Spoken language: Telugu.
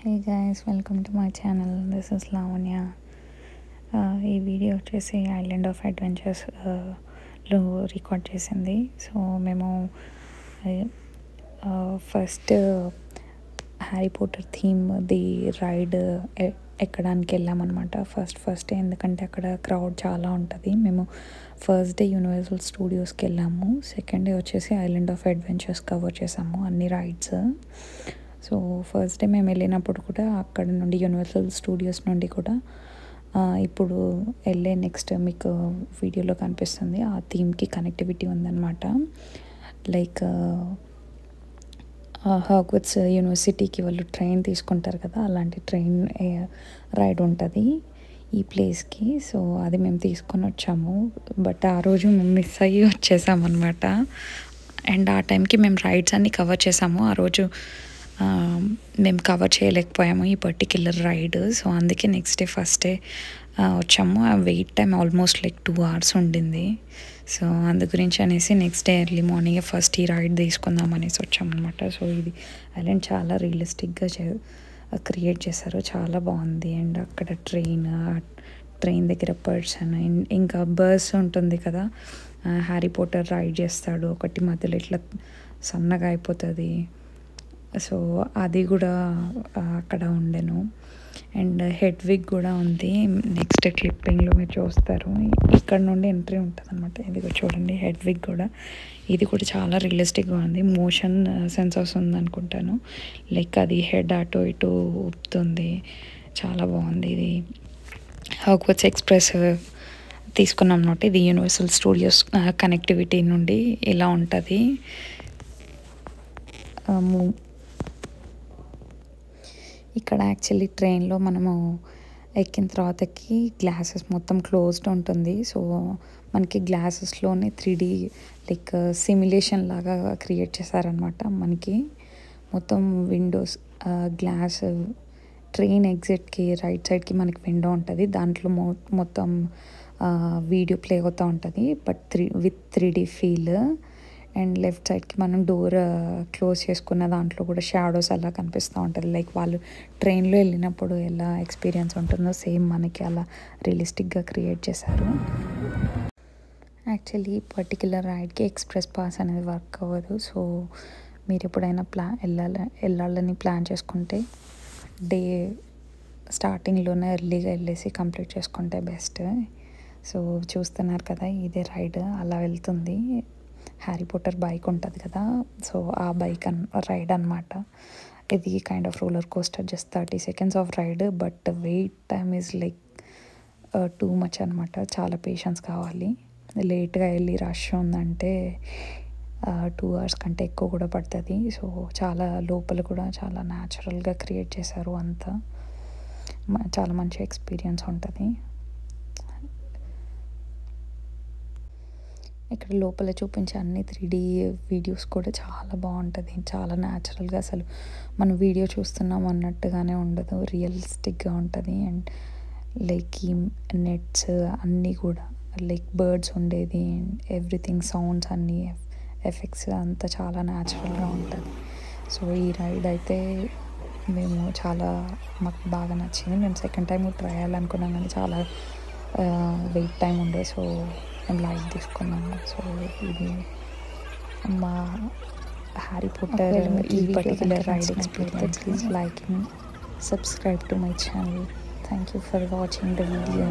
Hey guys, welcome to my channel. This is Lavanya. ఈ వీడియో వచ్చేసి ఐలాండ్ ఆఫ్ అడ్వెంచర్స్ లో రికార్డ్ చేసింది. సో మేము first Harry Potter theme the ride ఎక్కడానికి వెళ్ళామన్నమాట. ఫస్ట్ ఎందుకంటే అక్కడ క్రౌడ్ చాలా ఉంటుంది. మేము ఫస్ట్ డే యూనివర్సల్ స్టూడియోస్కి వెళ్ళాము. సెకండ్ డే వచ్చేసి ఐలాండ్ ఆఫ్ అడ్వెంచర్స్ కవర్ చేసాము అన్ని రైడ్స్. సో ఫస్ట్ డే మేము వెళ్ళినప్పుడు కూడా అక్కడ నుండి యూనివర్సల్ స్టూడియోస్ నుండి కూడా ఇప్పుడు వెళ్ళే నెక్స్ట్ మీకు వీడియోలో కనిపిస్తుంది ఆ థీమ్కి కనెక్టివిటీ ఉందన్నమాట. లైక్ హాగ్వర్ట్స్ యూనివర్సిటీకి వాళ్ళు ట్రైన్ తీసుకుంటారు కదా, అలాంటి ట్రైన్ రైడ్ ఉంటుంది ఈ ప్లేస్కి. సో అది మేము తీసుకొని వచ్చాము. బట్ ఆ రోజు మేము మిస్ అయ్యి వచ్చేసామన్నమాట. అండ్ ఆ టైంకి మేము రైడ్స్ అన్నీ కవర్ చేసాము. ఆ రోజు మేము కవర్ చేయలేకపోయాము ఈ పర్టిక్యులర్ రైడ్. సో అందుకే నెక్స్ట్ డే ఫస్ట్ డే వచ్చాము. ఆ wait time almost like 2 hours ఉండింది. సో అందు గురించి అనేసి నెక్స్ట్ డే ఎర్లీ మార్నింగే ఫస్ట్ ఈ రైడ్ తీసుకుందాం అనేసి వచ్చామన్నమాట. సో ఇది ఐలాండ్ చాలా రియలిస్టిక్గా క్రియేట్ చేశారు, చాలా బాగుంది. అండ్ అక్కడ ట్రైన్ దగ్గర పర్సన్ ఇంకా బస్ ఉంటుంది కదా, హ్యారీ పోటర్ రైడ్ చేస్తాడు ఒకటి, మధ్యలో ఇట్లా సన్నగా అయిపోతుంది. సో అది కూడా అక్కడ ఉండెను. అండ్ హెడ్విగ్ కూడా ఉంది. నెక్స్ట్ క్లిప్పింగ్లో మీరు చూస్తారు, ఇక్కడ నుండి ఎంట్రీ ఉంటుంది అనమాట. ఇది చూడండి హెడ్విగ్ కూడా, ఇది కూడా చాలా రియలిస్టిక్గా ఉంది. మోషన్ సెన్సర్స్ ఉందనుకుంటాను. లైక్ అది హెడ్ అటు ఇటు ఊపుతుంది, చాలా బాగుంది. ఇది హాగ్వర్ట్స్ ఎక్స్ప్రెస్ తీసుకున్నాం అనమాట. ఇది యూనివర్సల్ స్టూడియోస్ కనెక్టివిటీ నుండి ఇలా ఉంటుంది. ఇక్కడ యాక్చువల్లీ ట్రైన్లో మనము ఎక్కిన తర్వాతకి గ్లాసెస్ మొత్తం క్లోజ్డ్ ఉంటుంది. సో మనకి గ్లాసెస్లోనే 3D లైక్ సిమ్యులేషన్ లాగా క్రియేట్ చేశారనమాట. మనకి మొత్తం విండోస్ గ్లాస్ ట్రైన్ ఎగ్జిట్కి రైట్ సైడ్కి మనకి విండో ఉంటుంది. దాంట్లో మొత్తం వీడియో ప్లే అవుతూ ఉంటుంది, but with 3D feel. And left సైడ్కి మనం డోర్ క్లోజ్ చేసుకున్న దాంట్లో కూడా షాడోస్ అలా కనిపిస్తూ ఉంటుంది. లైక్ వాళ్ళు ట్రైన్లో వెళ్ళినప్పుడు ఎలా ఎక్స్పీరియన్స్ ఉంటుందో సేమ్ మనకి అలా రియలిస్టిక్గా క్రియేట్ చేశారు. యాక్చువల్లీ పర్టిక్యులర్ రైడ్కి ఎక్స్ప్రెస్ పాస్ అనేది వర్క్ అవ్వదు. సో మీరు ఎప్పుడైనా వెళ్ళాలని ప్లాన్ చేసుకుంటే డే స్టార్టింగ్లోనే ఎర్లీగా వెళ్ళేసి కంప్లీట్ చేసుకుంటే బెస్ట్. సో చూస్తున్నారు కదా, ఇదే రైడ్ అలా వెళ్తుంది. హ్యారీ పోటర్ బైక్ ఉంటుంది కదా, సో ఆ బైక్ రైడ్ అనమాట. ఇది kind of roller coaster, just 30 seconds of ride, but wait time is like too much అనమాట. చాలా పేషెన్స్ కావాలి. లేట్గా వెళ్ళి రష్ ఉందంటే 2 hours కంటే ఎక్కువ కూడా పడుతుంది. సో చాలా లోపల కూడా చాలా న్యాచురల్గా క్రియేట్ చేశారు, అంతా చాలా మంచి ఎక్స్పీరియన్స్ ఉంటుంది. ఇక్కడ లోపల చూపించే అన్ని 3D వీడియోస్ కూడా చాలా బాగుంటుంది, చాలా న్యాచురల్గా, అసలు మనం వీడియో చూస్తున్నాం అన్నట్టుగానే ఉండదు, రియలిస్టిక్గా ఉంటుంది. అండ్ లైక్ ఈ నెట్స్ అన్నీ కూడా లైక్ బర్డ్స్ ఉండేది, ఎవ్రీథింగ్ సౌండ్స్ అన్నీ ఎఫెక్ట్స్ అంతా చాలా న్యాచురల్గా ఉంటుంది. సో ఈ రైడ్ అయితే మాకు బాగా నచ్చింది. మేము సెకండ్ టైం ట్రై చేయాలనుకున్నాం కానీ చాలా వెయిట్ టైం ఉండే, సో మేము లైట్ తీసుకున్నాము. సో ఇది మా హ్యారీ పోటర్ ఈ particular ride experience. Please like and subscribe to my channel. Thank you for watching the video.